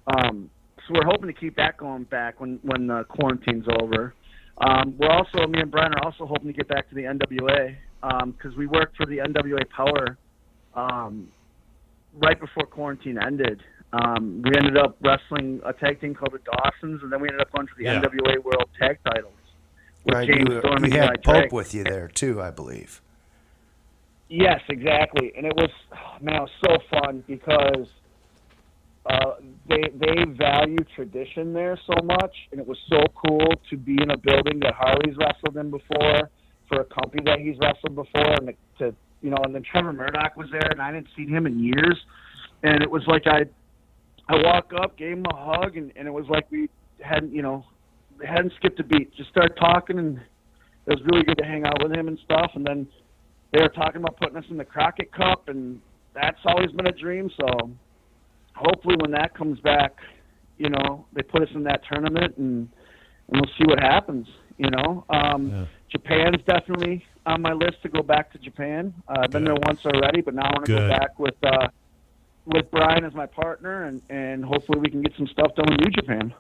So we're hoping to keep that going back when the quarantine's over. We're also, me and Brian are also hoping to get back to the NWA because we worked for the NWA Power right before quarantine ended. We ended up wrestling a tag team called the Dawsons, and then we ended up going to the Yeah. NWA World Tag Titles with Right, James Storm and you Eli had Pope Drake. with you there too, I believe. Yes, exactly. And it was, man, it was so fun because they value tradition there so much, and it was so cool to be in a building that Harley's wrestled in before, for a company that he's wrestled before, and and then Trevor Murdoch was there, and I hadn't seen him in years, and it was like I walk up, gave him a hug, and it was like we hadn't skipped a beat. Just started talking, and it was really good to hang out with him and stuff. And then they were talking about putting us in the Crockett Cup, and that's always been a dream. So hopefully when that comes back, they put us in that tournament, and we'll see what happens. Japan's definitely on my list to go back to Japan. I've been there once already, but now I want to go back with Brian as my partner, and hopefully we can get some stuff done with New Japan.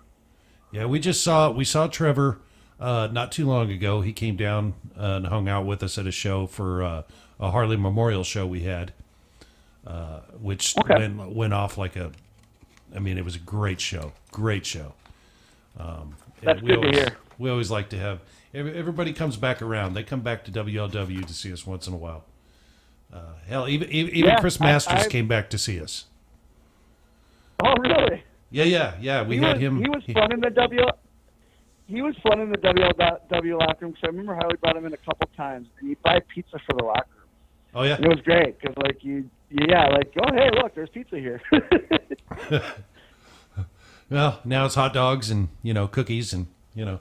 Yeah, we saw Trevor not too long ago. He came down and hung out with us at a show for a Harley Memorial show we had, which went off like it was a great show. Great show. That's good to hear. We always like to have everybody comes back around. They come back to WLW to see us once in a while. Hell, even Chris Masters came back to see us. Oh, really? Yeah. We had him. He was fun in the He was fun in the WLW locker room. So I remember how we brought him in a couple times, and he'd buy pizza for the locker room. Oh yeah. And it was great because oh hey, look, there's pizza here. Well, now it's hot dogs and cookies and Yeah.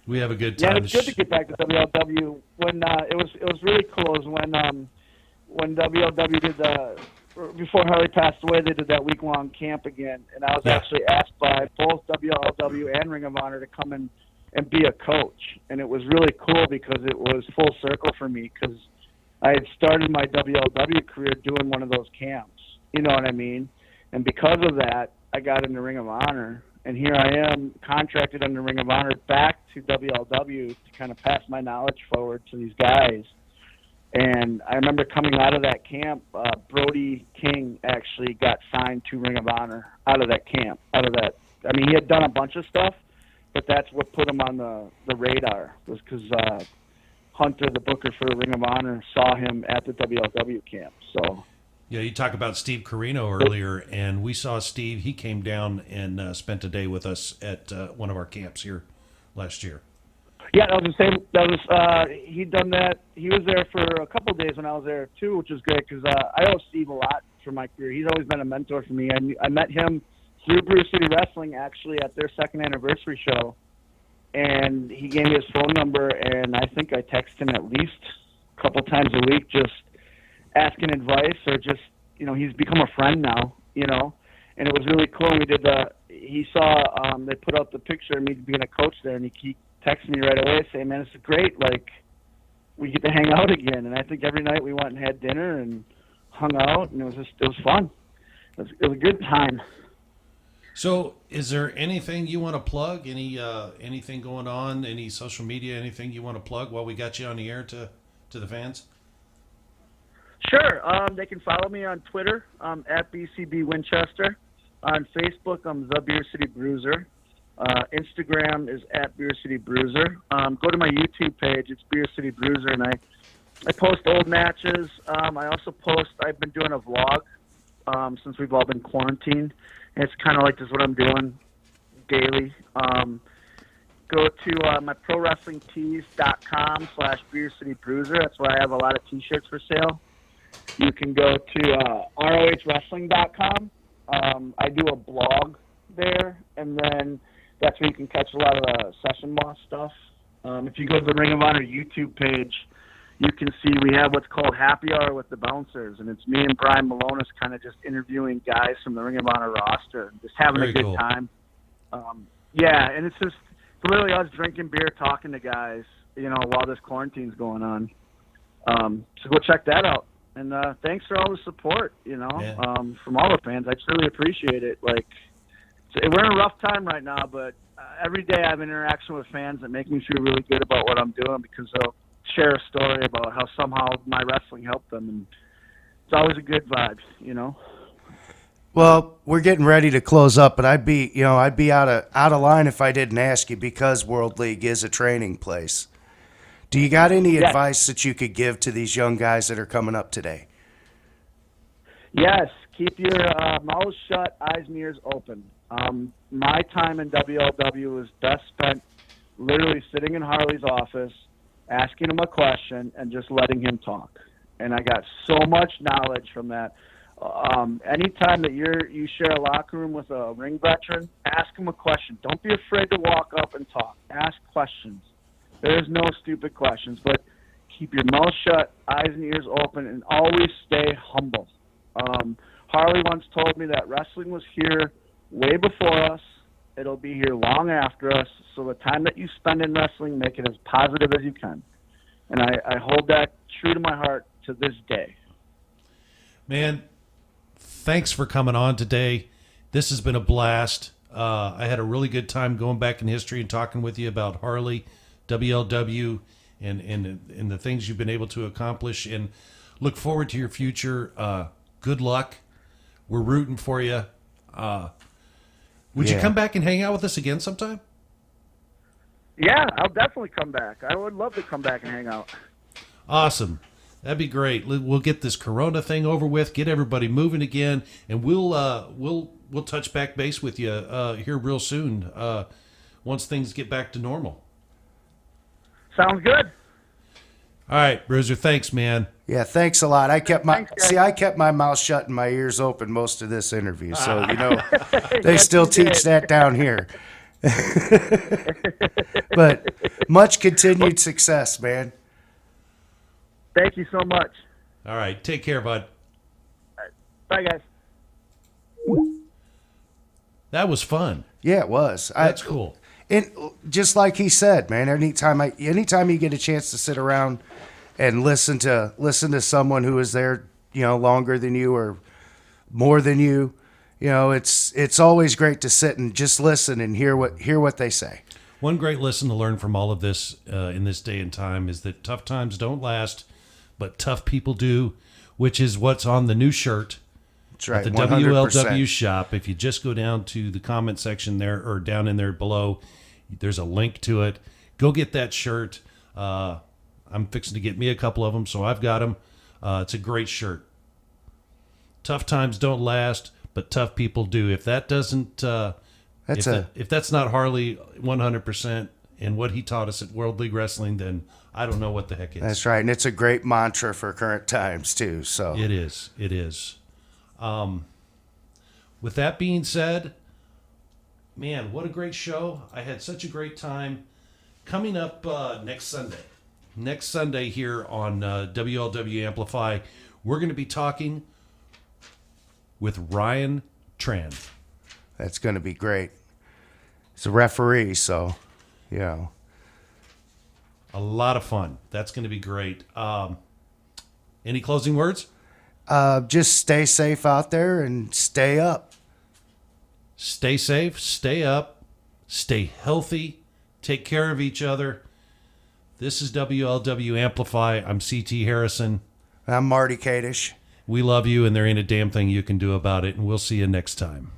We have a good time. Yeah, it's good to get back to WLW. When it was really cool. It was when WLW did before Harley passed away, they did that week-long camp again, and I was actually asked by both WLW and Ring of Honor to come in and be a coach, and it was really cool because it was full circle for me because I had started my WLW career doing one of those camps. You know what I mean? And because of that, I got into Ring of Honor. And here I am, contracted under Ring of Honor back to WLW to kind of pass my knowledge forward to these guys. And I remember coming out of that camp, Brody King actually got signed to Ring of Honor out of that camp. He had done a bunch of stuff, but that's what put him on the radar, was because Hunter, the booker for Ring of Honor, saw him at the WLW camp. So. Yeah, you talk about Steve Carino earlier, and we saw Steve. He came down and spent a day with us at one of our camps here last year. Yeah, that was the same. That was he'd done that. He was there for a couple of days when I was there too, which was great because I owe Steve a lot for my career. He's always been a mentor for me. I met him through Bruiser City Wrestling actually at their second anniversary show, and he gave me his phone number, and I think I text him at least a couple times a week just asking advice or just, he's become a friend now, and it was really cool. We did he saw, they put out the picture of me being a coach there, and he texted me right away saying, man, this is great. Like, we get to hang out again. And I think every night we went and had dinner and hung out, and it was fun. It was a good time. So is there anything you want to plug? Anything going on? Any social media, anything you want to plug while we got you on the air to the fans? Sure. They can follow me on Twitter at BCB Winchester. On Facebook, I'm the Beer City Bruiser. Instagram is at Beer City Bruiser. Go to my YouTube page. It's Beer City Bruiser, and I post old matches. I also I've been doing a vlog since we've all been quarantined. And it's kind of like just what I'm doing daily. Go to my ProWrestlingTees.com/Beer City Bruiser. That's where I have a lot of T-shirts for sale. You can go to ROHWrestling.com. I do a blog there, and then that's where you can catch a lot of the Session Boss stuff. If you go to the Ring of Honor YouTube page, you can see we have what's called Happy Hour with the Bouncers, and it's me and Brian Malonis kind of just interviewing guys from the Ring of Honor roster and just having a good time. Yeah, and it's just literally us drinking beer, talking to guys, while this quarantine's going on. So go check that out. And thanks for all the support, from all the fans. I just really appreciate it. Like, we're in a rough time right now, but every day I have interaction with fans that make me feel really good about what I'm doing because they'll share a story about how somehow my wrestling helped them. And it's always a good vibe, you know. Well, we're getting ready to close up, but I'd be out of line if I didn't ask you, because World League is a training place. Do you got any Yes. advice that you could give to these young guys that are coming up today? Yes, keep your mouth shut, eyes and ears open. My time in WLW was best spent literally sitting in Harley's office, asking him a question, and just letting him talk. And I got so much knowledge from that. Anytime that you share a locker room with a ring veteran, ask him a question. Don't be afraid to walk up and talk. Ask questions. There's no stupid questions, but keep your mouth shut, eyes and ears open, and always stay humble. Harley once told me that wrestling was here way before us. It'll be here long after us. So the time that you spend in wrestling, make it as positive as you can. And I hold that true to my heart to this day. Man, thanks for coming on today. This has been a blast. I had a really good time going back in history and talking with you about Harley, WLW, and the things you've been able to accomplish. And look forward to your future. Good luck. We're rooting for you. Would you come back and hang out with us again sometime? Yeah, I'll definitely come back. I would love to come back and hang out. Awesome. That'd be great. We'll get this Corona thing over with, get everybody moving again, and we'll touch back base with you here real soon once things get back to normal. Sounds good. All right, Bruiser, thanks, man. Yeah, thanks a lot. I kept Thanks, guys. I kept my mouth shut and my ears open most of this interview, so they still you teach did. that down here. But much continued success, man. Thank you so much. All right, take care, bud. Bye, guys. That was fun. Yeah, it was. That's cool. And just like he said, man, anytime you get a chance to sit around and listen to someone who is there, longer than you or more than you, it's always great to sit and just listen and hear what they say. One great lesson to learn from all of this in this day and time is that tough times don't last, but tough people do, which is what's on the new shirt. That's right. At the 100%. WLW shop. If you just go down to the comment section there or down in there below, there's a link to it. Go get that shirt. I'm fixing to get me a couple of them, so I've got them. It's a great shirt. Tough times don't last, but tough people do. If that doesn't, if that's not Harley 100% and what he taught us at World League Wrestling, then I don't know what the heck is. That's right, and it's a great mantra for current times too. So It is. With that being said, man, what a great show. I had such a great time. Coming up next Sunday here on WLW Amplify, we're going to be talking with Ryan Tran. that's going to be great. He's a referee, so a lot of fun. That's going to be great. Any closing words? Just stay safe out there and stay up. Stay safe, stay up, stay healthy, take care of each other. This is WLW Amplify. I'm CT Harrison. I'm Marty Kadish. We love you, and there ain't a damn thing you can do about it, and we'll see you next time.